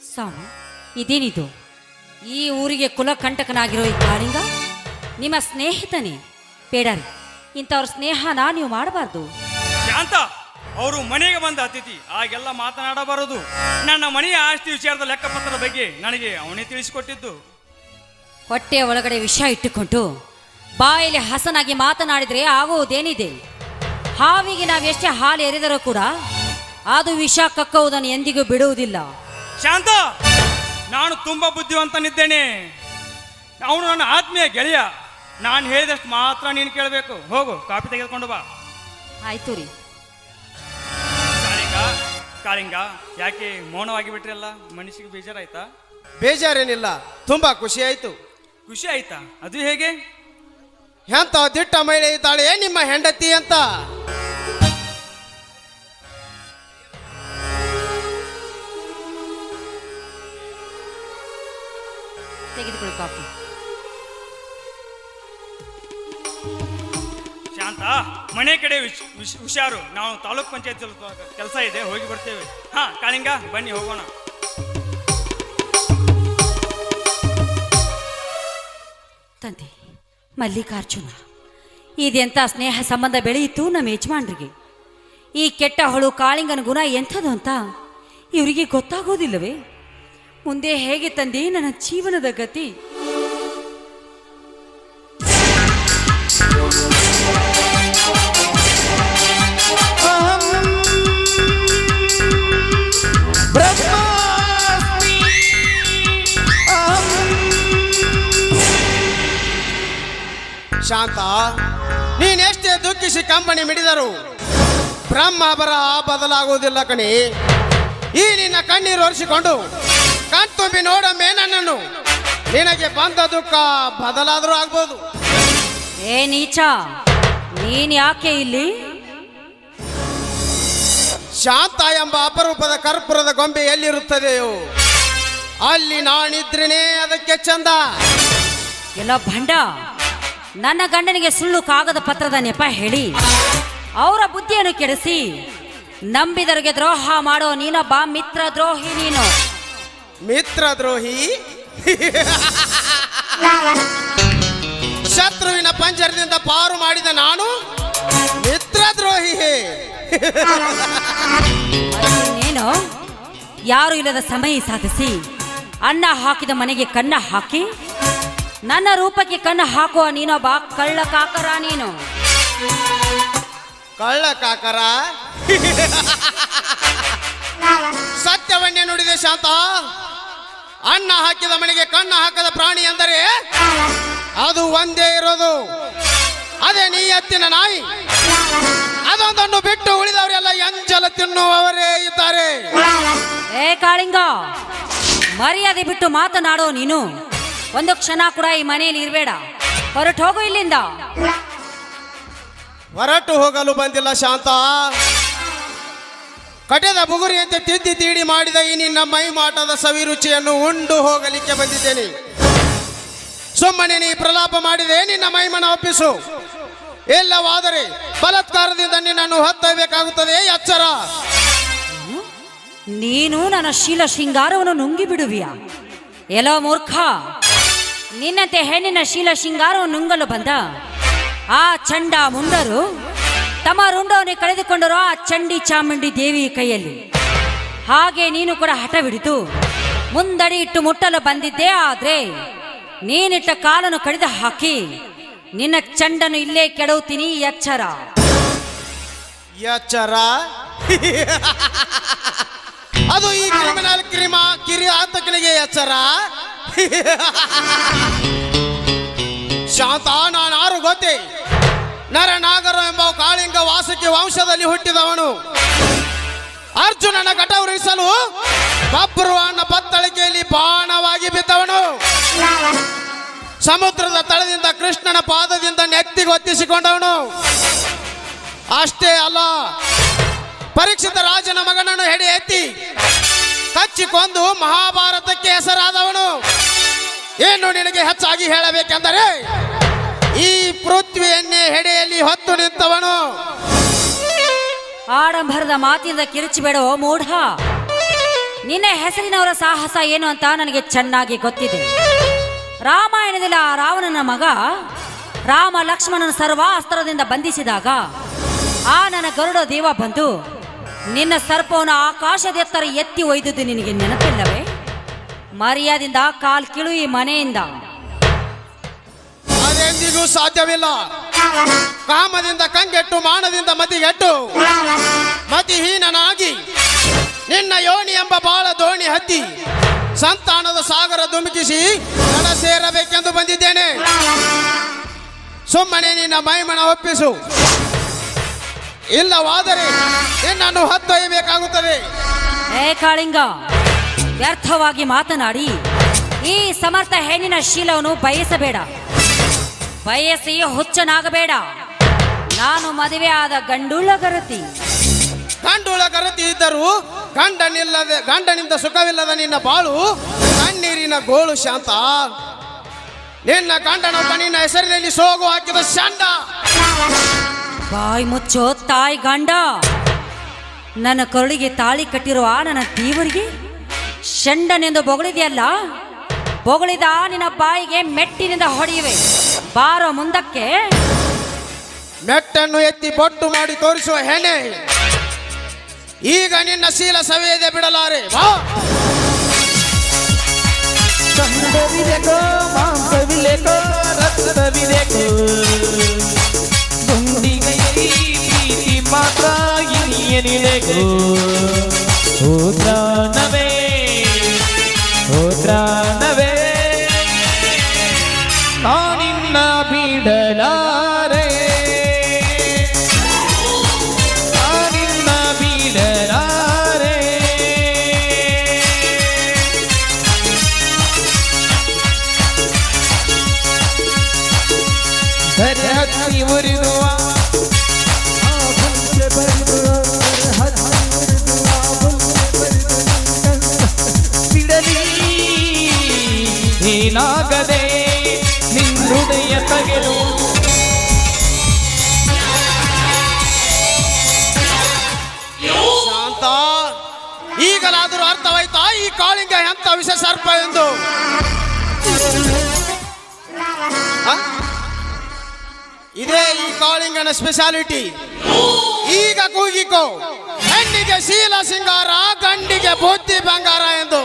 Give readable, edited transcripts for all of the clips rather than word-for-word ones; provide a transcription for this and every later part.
ಸ್ವಾಮಿ, ಇದೇನಿದು? ಈ ಊರಿಗೆ ಕುಲಕಂಟಕನಾಗಿರೋ ಈ ಕಾಳಿಂಗ ನಿಮ್ಮ ಸ್ನೇಹಿತನೇ? ಬೇಡಾರಿ, ಇಂಥವ್ರ ಸ್ನೇಹನ ನೀವು ಮಾಡಬಾರ್ದು. ಶಾಂತ, ಅವರು ಮನೆಗೆ ಬಂದ ಅತಿಥಿ, ಹಾಗೆಲ್ಲ ಮಾತನಾಡಬಾರದು. ನನ್ನ ಮನೆಯ ಆಸ್ತಿ ವಿಚಾರದ ಲೆಕ್ಕಪತ್ರದ ಬಗ್ಗೆ ನನಗೆ ಅವನೇ ತಿಳಿಸಿಕೊಟ್ಟಿದ್ದು. ಹೊಟ್ಟೆಯ ಒಳಗಡೆ ವಿಷ ಇಟ್ಟುಕೊಂಡು ಬಾಯಲ್ಲಿ ಹಸನಾಗಿ ಮಾತನಾಡಿದರೆ ಆಗುವುದೇನಿದೆ? ಹಾವಿಗೆ ನಾವೆಷ್ಟೇ ಹಾಲು ಎರೆದರೂ ಕೂಡ ಅದು ವಿಷ ಕಕ್ಕುವುದನ್ನು ಎಂದಿಗೂ ಬಿಡುವುದಿಲ್ಲ. ಶಾಂತ, ನಾನು ತುಂಬಾ ಬುದ್ಧಿವಂತನಿದ್ದೇನೆ. ಅವನು ನನ್ನ ಆತ್ಮೀಯ ಗೆಳೆಯ. ನಾನು ಹೇಳಿದಷ್ಟು ಮಾತ್ರ ನೀನು ಕೇಳಬೇಕು. ಹೋಗು, ಕಾಫಿ ತೆಗೆದುಕೊಂಡು ಬಾ. ಆಯ್ತು ರೀ. ಕಾಳಿಂಗ, ಕಾಳಿಂಗ, ಯಾಕೆ ಮೌನವಾಗಿ ಬಿಟ್ರಲ್ಲ? ಮನಸ್ಸಿಗೆ ಬೇಜಾರಾಯ್ತಾ? ಬೇಜಾರೇನಿಲ್ಲ, ತುಂಬಾ ಖುಷಿ ಆಯ್ತು. ಖುಷಿ ಆಯ್ತಾ? ಅದು ಹೇಗೆ? ಎಂತ ದಿಟ್ಟ ಮಹಿಳೆ ಇದ್ದಾಳೆ ನಿಮ್ಮ ಹೆಂಡತಿ ಅಂತ. ತೆಗೆದುಕೊಳ್ಳಿ ಕಾಫಿ. ಶಾಂತ, ಮನೆ ಕಡೆ ಹುಷಾರು. ನಾವು ತಾಲೂಕ್ ಪಂಚಾಯತ್ ಕೆಲಸ ಇದೆ, ಹೋಗಿ ಬರ್ತೇವೆ. ಹಾ ಕಾಳಿಂಗ, ಬನ್ನಿ ಹೋಗೋಣ. ತಂದೆ ಮಲ್ಲಿಕಾರ್ಜುನ, ಇದೆಂಥ ಸ್ನೇಹ ಸಂಬಂಧ ಬೆಳೆಯಿತು ನಮ್ಮ ಯಜಮಾನ್ರಿಗೆ. ಈ ಕೆಟ್ಟ ಹೊಳು ಕಾಳಿಂಗನ ಗುಣ ಎಂಥದ್ದು ಅಂತ ಇವರಿಗೆ ಗೊತ್ತಾಗೋದಿಲ್ಲವೇ? ಮುಂದೆ ಹೇಗೆ ತಂದೆ ನನ್ನ ಜೀವನದ ಗತಿ? ಶಾಂತ, ನೀನೆಷ್ಟೇ ದುಃಖಿಸಿ ಕಂಬನಿ ಮಿಡಿದರು ಬ್ರಹ್ಮ ಬರಹ ಬದಲಾಗುವುದಿಲ್ಲ ಕಣಿ. ಈ ನಿನ್ನ ಕಣ್ಣೀರು ಒರೆಸಿಕೊಂಡು ಕಣ್ತುಂಬಿ ನೋಡಮ್ಮೆ ನನ್ನನ್ನು. ನಿನಗೆ ಬಂದ ದುಃಖ ಬದಲಾದರೂ ಆಗ್ಬೋದು. ಏ ನೀಚ, ನೀನ್ ಯಾಕೆ ಇಲ್ಲಿ? ಶಾಂತ ಎಂಬ ಅಪರೂಪದ ಕರ್ಪೂರದ ಗೊಂಬೆ ಎಲ್ಲಿರುತ್ತದೆಯೋ ಅಲ್ಲಿ ನಾನಿದ್ರೇನೆ ಅದಕ್ಕೆ ಚಂದ. ಎಲ್ಲ ಭಂಡ, ನನ್ನ ಗಂಡನಿಗೆ ಸುಳ್ಳು ಕಾಗದ ಪತ್ರದ ನೆಪ ಹೇಳಿ ಅವರ ಬುದ್ಧಿಯನ್ನು ಕೆಡಿಸಿ ನಂಬಿದರಿಗೆ ದ್ರೋಹ ಮಾಡೋ ನೀನೊಬ್ಬ ಮಿತ್ರ ದ್ರೋಹಿ. ನೀನು ಮಿತ್ರ ದ್ರೋಹಿ? ಶತ್ರುವಿನ ಪಂಜರದಿಂದ ಪಾರು ಮಾಡಿದ ನಾನು ಮಿತ್ರ ದ್ರೋಹಿ? ನೀನು ಯಾರು ಇಲ್ಲದ ಸಮಯ ಸಾಧಿಸಿ ಅನ್ನ ಹಾಕಿದ ಮನೆಗೆ ಕನ್ನ ಹಾಕಿ ನನ್ನ ರೂಪಕ್ಕೆ ಕಣ್ಣು ಹಾಕುವ ನೀನೊಬ್ಬ ಕಳ್ಳ ಕಾಕರ. ನೀನು ಕಳ್ಳ ಕಾಕರ? ಸತ್ಯವನ್ನೇ ನುಡಿದೆ ಶಾಂತ. ಅನ್ನ ಹಾಕಿದ ಮನೆಗೆ ಕಣ್ಣು ಹಾಕದ ಪ್ರಾಣಿ ಎಂದರೆ ಅದು ಒಂದೇ ಇರೋದು, ಅದೇ ನೀ ಎತ್ತಿನ ನಾಯಿ. ಅದೊಂದನ್ನು ಬಿಟ್ಟು ಉಳಿದವರೆಲ್ಲ ಎಂಜಲ ತಿನ್ನುವವರೇ ಇದ್ದಾರೆ. ಏ ಕಾಳಿಂಗ, ಮರ್ಯಾದೆ ಬಿಟ್ಟು ಮಾತನಾಡೋ ನೀನು ಒಂದು ಕ್ಷಣ ಕೂಡ ಈ ಮನೆಯಲ್ಲಿ ಇರಬೇಡ. ಹೊರಟು ಹೋಗು ಇಲ್ಲಿಂದ. ಹೊರಟು ಹೋಗಲು ಬಂದಿಲ್ಲ ಶಾಂತ. ಕಟೆದ ಬುಗುರಿಯಂತೆ ತಿದ್ದಿ ತೀಡಿ ಮಾಡಿದ ಈ ನಿನ್ನ ಮೈ ಮಾಟದ ಸವಿರುಚಿಯನ್ನು ಉಂಡು ಹೋಗಲಿಕ್ಕೆ ಬಂದಿದ್ದೇನೆ. ಸುಮ್ಮನೆ ನೀ ಪ್ರಲಾಪ ಮಾಡಿದೆ, ನಿನ್ನ ಮೈಮನ ಒಪ್ಪಿಸು. ಇಲ್ಲವಾದರೆ ಬಲಾತ್ಕಾರದಿಂದ ನಿನ್ನನ್ನು ಹೊತ್ತಬೇಕಾಗುತ್ತದೆ. ಎಚ್ಚರ. ನೀನು ನನ್ನ ಶೀಲ ಶೃಂಗಾರವನ್ನು ನುಂಗಿ ಬಿಡುವಿಯಾ? ಎಲ್ಲೋ ಮೂರ್ಖ, ನಿನ್ನಂತೆ ಹೆಣ್ಣಿನ ಶೀಲ ಶೃಂಗಾರವನ್ನು ನುಂಗಲು ಬಂದ ಆ ಚಂಡ ಮುಂಡರು ತಮ್ಮ ರುಂಡವನ್ನು ಕಳೆದುಕೊಂಡರು ಆ ಚಂಡಿ ಚಾಮುಂಡಿ ದೇವಿ ಕೈಯಲ್ಲಿ. ಹಾಗೆ ನೀನು ಕೂಡ ಹಠ ಬಿಡಿತು ಮುಂದಡಿ ಇಟ್ಟು ಮುಟ್ಟಲು ಬಂದಿದ್ದೆ. ಆದ್ರೆ ನೀನಿಟ್ಟ ಕಾಲನ್ನು ಕಡಿದು ಹಾಕಿ ನಿನ್ನ ಚಂಡನು ಇಲ್ಲೇ ಕೆಡವುತ್ತೀನಿ. ಎಚ್ಚರ. ಎಚ್ಚರ? ಅದು ಈ ಕ್ರಿಮಿನಲ್ ಕಿರಿ ಆತಕನಿಗೆ ಎಚ್ಚರ? ಶಾಂತ, ನಾನಾರು ಗೊತ್ತೇ? ನರನಾಗರ ಎಂಬ ಕಾಳಿಂಗ ವಾಸುಕಿ ವಂಶದಲ್ಲಿ ಹುಟ್ಟಿದವನು. ಅರ್ಜುನನ ಘಟ ಉರಿಸಲು ಬಬ್ರುವನ ಬತ್ತಳಿಕೆಯಲ್ಲಿ ಬಾಣವಾಗಿ ಬಿದ್ದವನು. ಸಮುದ್ರದ ತಳದಿಂದ ಕೃಷ್ಣನ ಪಾದದಿಂದ ನೆತ್ತಿಗೊತ್ತಿಸಿಕೊಂಡವನು. ಅಷ್ಟೇ ಅಲ್ಲ, ಪರೀಕ್ಷಿತ ರಾಜನ ಮಗನನ್ನು ಹೆಡೆ ಎತ್ತಿ ಕಚ್ಚಿಕೊಂದು ಮಹಾಭಾರತಕ್ಕೆ ಹೆಸರಾದವನು. ಏನು ನಿನಗೆ ಹೆಚ್ಚಾಗಿ ಹೇಳಬೇಕೆಂದರೆ ಈ ಪೃಥ್ವಿಯನ್ನೇ ಹೆಡೆಯಲ್ಲಿ ಹೊತ್ತು ನಿಂತವನು. ಆಡಂಬರದ ಮಾತಿಂದ ಕಿರಿಚಿಬೇಡೋ ಮೂಢ. ನಿನ್ನ ಹೆಸರಿನವರ ಸಾಹಸ ಏನು ಅಂತ ನನಗೆ ಚೆನ್ನಾಗಿ ಗೊತ್ತಿದೆ. ರಾಮಾಯಣದಲ್ಲಿ ಆ ರಾವಣನ ಮಗ ರಾಮ ಲಕ್ಷ್ಮಣನ ಸರ್ವಾಸ್ತ್ರದಿಂದ ಬಂಧಿಸಿದಾಗ ಆ ನನ್ನ ಗರುಡ ದೇವ ಬಂದು ನಿನ್ನ ಸರ್ಪವನ್ನು ಆಕಾಶದೆತ್ತರ ಎತ್ತಿ ಒಯ್ದುದು ನಿನಗೆ ನೆನಪಿಲ್ಲವೇ? ಮರ್ಯಾದಿಂದ ಕಾಲ್ ಕಿಳು ಈ ಮನೆಯಿಂದ. ಅದೆಂದಿಗೂ ಸಾಧ್ಯವಿಲ್ಲ. ಕಾಮದಿಂದ ಕಂಗೆಟ್ಟು ಮಾನದಿಂದ ಮತಿಗೆಟ್ಟು ಮತಿಹೀನನಾಗಿ ನಿನ್ನ ಯೋನಿ ಎಂಬ ಬಾಳ ದೋಣಿ ಹತ್ತಿ ಸಂತಾನದ ಸಾಗರ ಧುಮುಕಿಸಿ ನಡ ಸೇರಬೇಕೆಂದು ಬಂದಿದ್ದೇನೆ. ಸುಮ್ಮನೆ ನಿನ್ನ ಮೈಮನ ಒಪ್ಪಿಸು, ಇಲ್ಲವಾದರೆ ನಿನ್ನನ್ನು ಹೊತ್ತೊಯ್ಯಬೇಕಾಗುತ್ತದೆ. ಏ ಕಾಳಿಂಗ, ವ್ಯರ್ಥವಾಗಿ ಮಾತನಾಡಿ ಈ ಸಮರ್ಥ ಹೆಣ್ಣಿನ ಶೀಲವನ್ನು ಬಯಸಬೇಡ. ಬಯಸಿ ಹುಚ್ಚನಾಗಬೇಡ. ನಾನು ಮದುವೆ ಆದ ಗಂಡುಳಗರತಿ. ಗಂಡುಳಗರತಿ ಇದ್ದರೂ ಗಂಡನಿಂದ ಸುಖವಿಲ್ಲದ ನಿನ್ನ ಬಾಳು ಕಣ್ಣೀರಿನ ಗೋಳು ಶಾಂತ. ನಿನ್ನ ಗಂಡನೊಬ್ಬ ನಿನ್ನ ಹೆಸರಿನಲ್ಲಿ ಸೋಗು ಹಾಕಿದ ಶಾಂಡ. ಬಾಯಿ ಮುಚ್ಚೋ ತಾಯಿ ಗಂಡ. ನನ್ನ ಕರುಳಿಗೆ ತಾಳಿ ಕಟ್ಟಿರುವ ನನ್ನ ದೇವರಿಗೆ ಷಂಡನೆಂದು ಬೊಗಳಿದೆಯಲ್ಲ, ಬೊಗಳಿದ ನಿನ್ನ ಬಾಯಿಗೆ ಮೆಟ್ಟಿನಿಂದ ಹೊಡೆಯುವೆ. ಬಾರೋ ಮುಂದಕ್ಕೆ. ಮೆಟ್ಟನ್ನು ಎತ್ತಿ ಬೊಟ್ಟು ಮಾಡಿ ತೋರಿಸುವ ಹೆಣ್ಣೆ, ಈಗ ನಿನ್ನ ಶೀಲ ಸವೆಯದೆ ಬಿಡಲಾರೆ. ಬಾ. ಚಂದವಿದೆಕೋ ಮಾಂಸವಿದೆಕೋ ರಕ್ತವಿದೆಕೋ ಗುಂಡಿಗೆಯಲ್ಲಿ ಪ್ರೀತಿ ಮಾತ್ರ ಇನಿಯನಿದೆಕೋ. ಓ ಪ್ರಾಣವೇ ಓ ಪ್ರಾಣವೇ ನಾನಿನ್ನ ಬಿಡಲಾರೆ, ನಾನಿನ್ನ ಬಿಡಲಾರೆ. ಧರೆ ಹತ್ತಿ ಉರಿದುವ ಬಿಡಲಿ ಏನಾಗದೆ ಹೃದಯ ತಗೆದು. ಶಾಂತ, ಈಗಲಾದರೂ ಅರ್ಥವಾಯ್ತಾ ಈ ಕಾಳಿಂಗ ಎಂತ ವಿಷ ಸರ್ಪ ಎಂದು? ಇದೇ ಈ ಕಾಳಿಂಗನ ಸ್ಪೆಷಾಲಿಟಿ. ಈಗ ಕೂಗಿಕೋ, ಹೆಣ್ಣಿಗೆ ಶೀಲ ಸಿಂಗಾರ, ಗಂಡಿಗೆ ಬುದ್ಧಿ ಬಂಗಾರ ಎಂದು.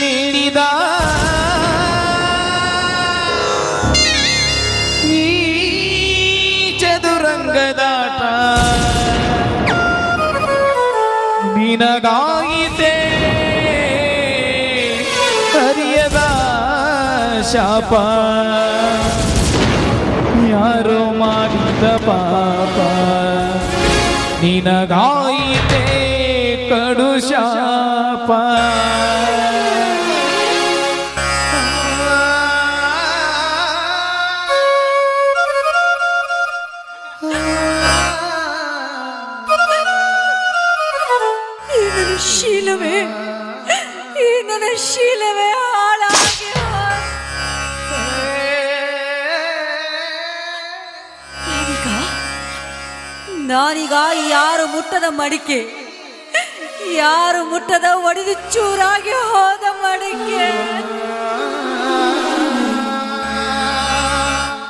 ನೀಡಿದ ಈ ಚದುರಂಗದಾಟ ನಿನಗಾಯಿತೆ ಹರಿಯದ ಶಾಪ. ಯಾರೋ ಮಾಡಿದ ಪಾಪ ನಿನಗಾಯಿತೆ ಕಡು ಶಾಪ. ಈ ನನ್ನ ಶೀಲವೇ ಹಾಳಾಗಿ ನಾನೀಗ ಯಾರು ಮುಟ್ಟದ ಮಡಿಕೆ, ಯಾರು ಮುಟ್ಟದ ಒಡೆದು ಚೂರಾಗಿ ಹೋದ ಮಡಿಕೆ.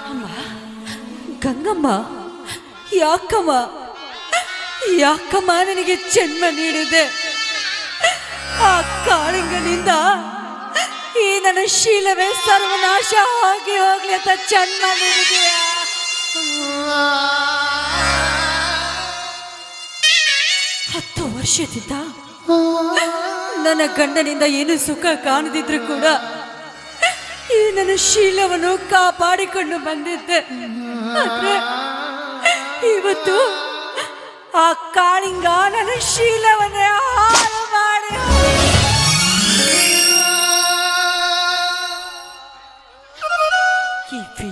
ಅಮ್ಮ, ಗಂಗಮ್ಮ, ಯಾಕಮ್ಮ ಯಾಕಮ್ಮ ನನಗೆ ಜನ್ಮ ನೀಡಿದೆ? ಆ ಕಾಳಿಂಗನಿಂದ ಈ ನನ್ನ ಶೀಲವೇ ಸರ್ವನಾಶ ಆಗಿ ಹೋಗ್ಲಿ ಅಂತ ಜನ್ಮ ನೀಡಿದೆಯಾ? 10 ವರ್ಷದಿಂದ ನನ್ನ ಗಂಡನಿಂದ ಏನು ಸುಖ ಕಾಣದಿದ್ರು ಕೂಡ ಈ ನನ್ನ ಶೀಲವನ್ನು ಕಾಪಾಡಿಕೊಂಡು ಬಂದಿದ್ದೆ. ಆದ್ರೆ ಇವತ್ತು ಆ ಕಾಳಿಂಗ ನನ್ನ ಶೀಲವನ್ನೇ ಹಾಳು ಮಾಡಿ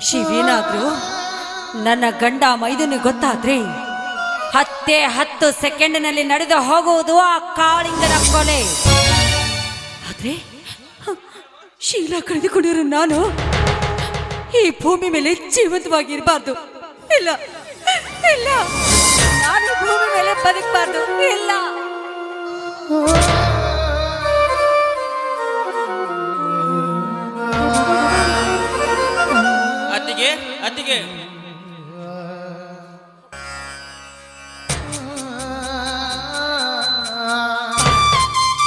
ಶಿವೇನಾದ್ರೂ ನನ್ನ ಗಂಡ ಮೈದನಿಗೆ ಗೊತ್ತಾದ್ರೆ 10 ಸೆಕೆಂಡ್ನಲ್ಲಿ ನಡೆದು ಹೋಗುವುದು ಆ ಕಾಳಿಂಗನ ಕೊಲೆ. ಆದ್ರೆ ಶೀಲಾ ಕಳೆದುಕೊಂಡಿರೋ ನಾನು ಈ ಭೂಮಿ ಮೇಲೆ ಜೀವಂತವಾಗಿರಬಾರ್ದು. ಇಲ್ಲ ಇಲ್ಲ, ನಾನು ಭೂಮಿ ಮೇಲೆ ಬದುಕಬಾರ್ದು. ಇಲ್ಲ. ಅತ್ತಿಗೆ ಅತ್ತಿಗೆ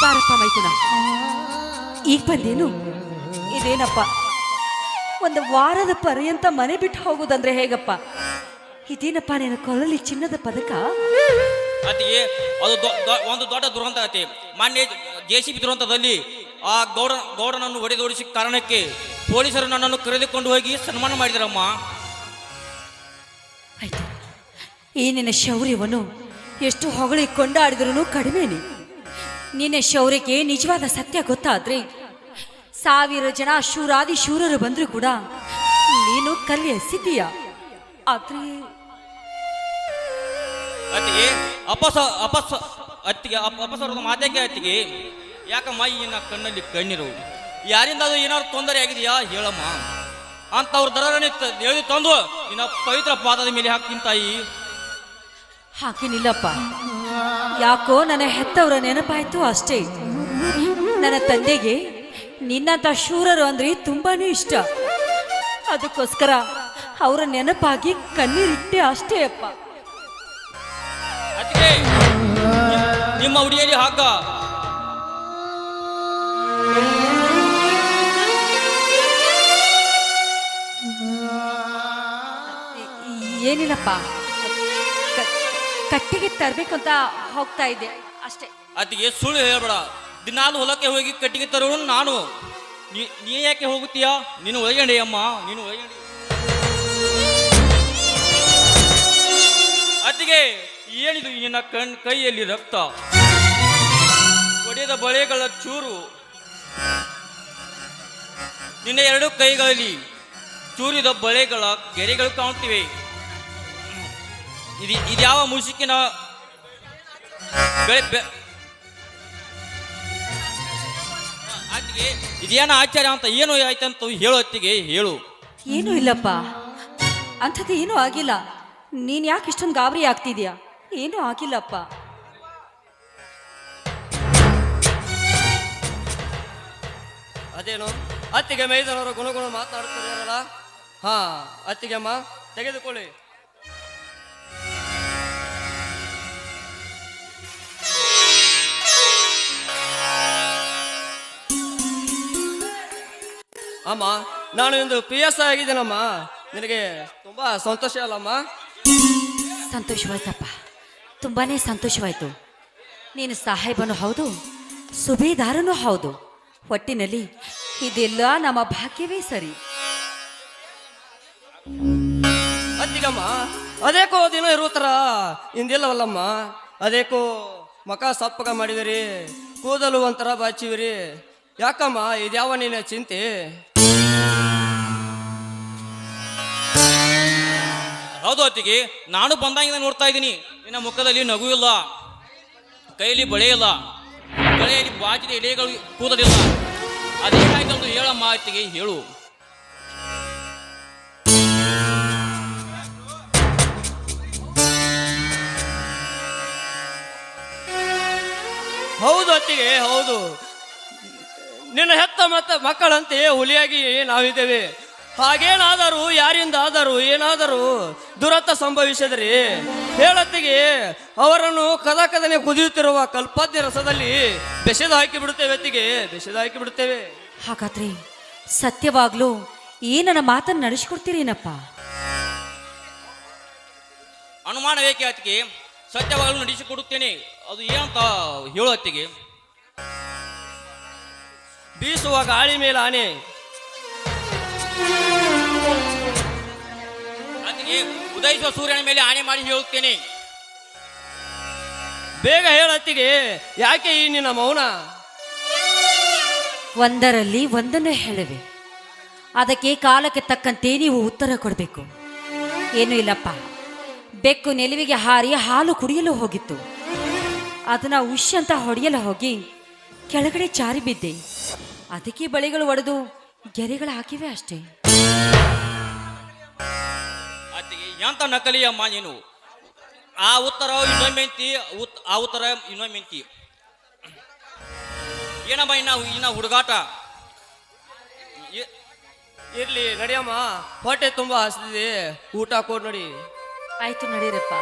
ಬಾರಪ್ಪ ಮೈಥುನ, ಈಗ ಬಂದೇನು? ಇದೇನಪ್ಪ, ಒಂದು ವಾರದ ಪರ್ಯಂತ ಮನೆ ಬಿಟ್ಟು ಹೋಗುದಂದ್ರೆ ಹೇಗಪ್ಪ? ಇದೇನಪ್ಪ ನಿನ್ನ ಕೊಲಲ್ಲಿ ಚಿನ್ನದ ಪದಕ? ಅತ್ತಿಗೆ ಅದು ಒಂದು ದೊಡ್ಡ ದುರಂತ ಐತಿ. ಮೊನ್ನೆ JCB ದುರಂತದಲ್ಲಿ ಆ ಗೌಡನನ್ನು ಹೊಡೆದೋಡಿಸಿ ಕಾರಣಕ್ಕೆ ಪೊಲೀಸರು ನನ್ನನ್ನು ಕರೆದುಕೊಂಡು ಹೋಗಿ ಸನ್ಮಾನ ಮಾಡಿದರಮ್ಮ. ಆಯ್ತು, ಈ ನಿನ್ನ ಶೌರ್ಯವನ್ನು ಎಷ್ಟು ಹೊಗಳಿ ಕೊಂಡಾಡಿದ್ರೂ ಕಡಿಮೆನೆ. ನಿನ್ನ ಶೌರ್ಯಕ್ಕೆ ನಿಜವಾದ ಸತ್ಯ ಗೊತ್ತಾದ್ರೆ 1000 ಜನ ಶೂರಾದಿ ಶೂರರು ಬಂದರೂ ಕೂಡ ನೀನು ಕಲ್ಲಿ ಎಸಿದ್ದೀಯ. ಆದ್ರೆ ಅತ್ತಿಗೆ ಅಪ್ಪಸರದ ಮಾತೇಕೆ ಅತ್ತಿಗೆ? ಯಾಕಮ್ಮ ಈ ನನ್ನ ಕಣ್ಣಲ್ಲಿ ಕಣ್ಣೀರು? ಯಾರಿಂದಾದ್ರೂ ಏನಾದ್ರು ತೊಂದರೆ ಆಗಿದೆಯಾ ಹೇಳಮ್ಮ. ಅಂತವ್ರ ದರನೇ ಎಳೆದು ತಂದು ನಿನ್ನ ಪವಿತ್ರ ಪಾದದ ಮೇಲೆ ಹಾಕ್ತೀನಿ ತಾಯಿ. ಹಾಗೇನಿಲ್ಲಪ್ಪ, ಯಾಕೋ ನನ್ನ ಹೆತ್ತವರ ನೆನಪಾಯ್ತು ಅಷ್ಟೇ. ನನ್ನ ತಂದೆಗೆ ನಿನ್ನಂತ ಶೂರರು ಅಂದ್ರೆ ತುಂಬಾನೇ ಇಷ್ಟ. ಅದಕ್ಕೋಸ್ಕರ ಅವರ ನೆನಪಾಗಿ ಕಣ್ಣೀರಿಟ್ಟೆ ಅಷ್ಟೇ ಅಪ್ಪ. ಅತ್ತಿಗೆ ನಿಮ್ಮ ಉಡಿಯಲ್ಲಿ ಹಾಕ. ಏನಿಲ್ಲಪ್ಪ, ಕಟ್ಟಿಗೆ ತರಬೇಕು ಅಂತ ಹೋಗ್ತಾ ಇದ್ದೆ ಅಷ್ಟೇ. ಅತ್ತಿಗೆ ಸುಳ್ಳು ಹೇಳ್ಬೇಡ. ದಿನಾಲು ಹೊಲಕ್ಕೆ ಹೋಗಿ ಕಟ್ಟಿಗೆ ತರೋನು ನಾನು. ನೀ ಯಾಕೆ ಹೋಗುತ್ತೀಯಾ? ನೀನು ಒಳಗಂಡಿ ಅಮ್ಮ, ನೀನು ಒಳಗಂಡಿ. ಅತ್ತಿಗೆ ಏನಿದು ನಿನ್ನ ಕೈಯಲ್ಲಿ ರಕ್ತ? ಒಡೆದ ಬಳೆಗಳ ಚೂರು ನಿನ್ನ 2 ಕೈಗಳಲ್ಲಿ ಚೂರಿದ ಬಳೆಗಳ ಗೆರೆಗಳು ಕಾಣುತ್ತಿವೆ. ಇದ್ಯಾವ ಮುಸುಕಿನ ಅತ್ತಿಗೆ ಇದೇನ ಆಚಾರ್ಯ ಅಂತ ಏನು ಆಯ್ತಂತ ಹೇಳು ಅತ್ತಿಗೆ, ಹೇಳು. ಏನೂ ಇಲ್ಲಪ್ಪ, ಅಂಥದ್ದು ಏನೂ ಆಗಿಲ್ಲ. ನೀನು ಯಾಕೆ ಇಷ್ಟೊಂದು ಗಾಬರಿ ಆಗ್ತಿದ್ಯಾ? ಏನೂ ಆಗಿಲ್ಲಪ್ಪ. ಅದೇನು ಅತ್ತಿಗೆ ಮೈದನವರು ಗುಣಗುಣ ಮಾತಾಡ್ತಿದಾರಲ್ಲ? ಹಾ ಅತ್ತಿಗೆ ಅಮ್ಮ ತೆಗೆದುಕೊಳ್ಳಿ. ಅಮ್ಮ ನಾನು ಇಂದು PS ಆಗಿದ್ದೇನಮ್ಮ. ನಿನಗೆ ತುಂಬಾ ಸಂತೋಷ ಅಲ್ಲಮ್ಮ? ಸಂತೋಷವಾಯ್ತಪ್ಪ, ತುಂಬಾನೇ ಸಂತೋಷವಾಯ್ತು. ನೀನು ಸಾಹೇಬನು ಹೌದು, ಸುಬೇದಾರನೂ ಹೌದು. ಒಟ್ಟಿನಲ್ಲಿ ಇದೆಲ್ಲ ನಮ್ಮ ಭಾಗ್ಯವೇ ಸರಿ. ಅತ್ತಿಗಮ್ಮ ಅದೇಕೋ ದಿನ ಇರುತ್ತರ ಇಂದಿಲ್ಲವಲ್ಲಮ್ಮ. ಅದೇಕೋ ಮಕ ಸಪ್ಪಗ ಮಾಡಿದಿರಿ, ಕೂದಲು ಒಂಥರ ಬಾಚಿವಿರಿ. ಯಾಕಮ್ಮ ಇದ್ಯಾವ ನಿನ್ನ ಚಿಂತೆ? ಹೌದು ಅತ್ತಿಗೆ, ನಾನು ಬಂದಾಗಿಂದ ನೋಡ್ತಾ ಇದ್ದೀನಿ. ನಿನ್ನ ಮುಖದಲ್ಲಿ ನಗು ಇಲ್ಲ, ಕೈಯಲ್ಲಿ ಬಳೆ ಇಲ್ಲ, ಬಳೆಯಲ್ಲಿ ಬಾಚಿದ ಎಲೆಗಳು ಕೂದಲಿಲ್ಲ. ಅದೇನಾಯ್ತು ಹೇಳಮ್ಮ ಅತ್ತಿಗೆ, ಹೇಳು. ಹೌದು ಅತ್ತಿಗೆ, ಹೌದು. ನಿನ್ನ ಹೆತ್ತ ಮಕ್ಕಳಂತೆ ಹುಲಿಯಾಗಿ ನಾವಿದ್ದೇವೆ. ಹಾಗೇನಾದರೂ ಯಾರಿಂದಾದರೂ ಏನಾದರೂ ದುರಂತ ಸಂಭವಿಸಿದರೆ ಹೇಳತ್ತಿಗೆ ಅವರನ್ನು ಕದಕದನೆ ಕುದಿಯುತ್ತಿರುವ ಕಲ್ಪದ್ಯ ರಸದಲ್ಲಿ ಬೆಸೆದು ಹಾಕಿ ಬಿಡುತ್ತೇವೆ ಅತ್ತಿಗೆ, ಬೆಸೆದು ಹಾಕಿ ಬಿಡುತ್ತೇವೆ. ಹಾಗಾದ್ರೆ ಸತ್ಯವಾಗ್ಲೂ ಈ ನನ್ನ ಮಾತನ್ನು ನಡೆಸಿಕೊಡ್ತೀರೇನಪ್ಪ? ಅನುಮಾನ ಬೇಕೆ ಅತ್ತಿಗೆ? ಸತ್ಯವಾಗಲು ನಡೆಸಿಕೊಡುತ್ತೇನೆ. ಅದು ಏನಂತ ಹೇಳು ಅತ್ತಿಗೆ. ಬೀಸುವ ಗಾಳಿ ಮೇಲೆ ಆನೆ. ಅತ್ತಿಗೆ ಉದಯಿಸುವ ಸೂರ್ಯನ ಮೇಲೆ ಆಣೆ ಮಾಡಿ ಹೇಳುತ್ತೇನೆ. ಬೇಗ ಹೇಳತ್ತಿಗೆ, ಯಾಕೆ ಈ ನಿನ್ನ ಮೌನ? ಒಂದರಲ್ಲಿ ಒಂದನ್ನು ಹೇಳುವೆ, ಅದಕ್ಕೆ ಕಾಲಕ್ಕೆ ತಕ್ಕಂತೆ ನೀವು ಉತ್ತರ ಕೊಡಬೇಕು. ಏನೂ ಇಲ್ಲಪ್ಪ, ಬೆಕ್ಕು ನೆಲುವಿಗೆ ಹಾರಿ ಹಾಲು ಕುಡಿಯಲು ಹೋಗಿತ್ತು. ಅದನ್ನ ಉಶ್ ಅಂತ ಹೊಡೆಯಲು ಹೋಗಿ ಕೆಳಗಡೆ ಜಾರಿ ಬಿದ್ದೆ. ಅದಕ್ಕೆ ಬಳೆಗಳು ಒಡೆದು ಗೆರೆಗಳು ಹಾಕಿವೆ ಅಷ್ಟೇ. ಅತ್ತಿಗೆ ಎಂತ ನಕಲಿ ಅಮ್ಮ ನೀನು. ಆ ಉತ್ತರ ಇನ್ನೊಮ್ಮೆ ಅಂತಿ, ಆ ಉತ್ತರ ಇನ್ನೊಮ್ಮೆ ಅಂತಿ. ಏನಮ್ಮ ಇನ್ನ ಹುಡುಗಾಟ. ಇರ್ಲಿ ನಡಿಯಮ್ಮ, ಹೊಟ್ಟೆ ತುಂಬಾ ಹಸಿದಿದೆ, ಊಟ ಕೊಡ್ ನೋಡಿ. ಆಯ್ತು ನಡೀರಪ್ಪ.